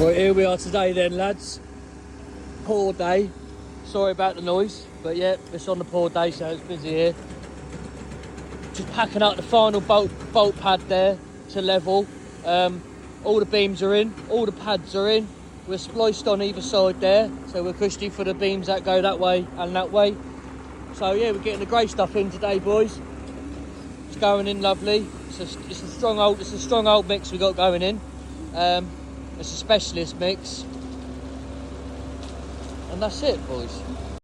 Well, here we are today then, lads. Poor day. Sorry about the noise, but yeah, it's on the poor day, so it's busy here. Just packing up the final bolt pad there to level. All the beams are in, all the pads are in. We're spliced on either side there, so we're cushy for the beams that go that way and that way. So yeah, we're getting the grey stuff in today, boys. It's going in lovely. It's a strong old mix we got going in. It's a specialist mix, and that's it, boys.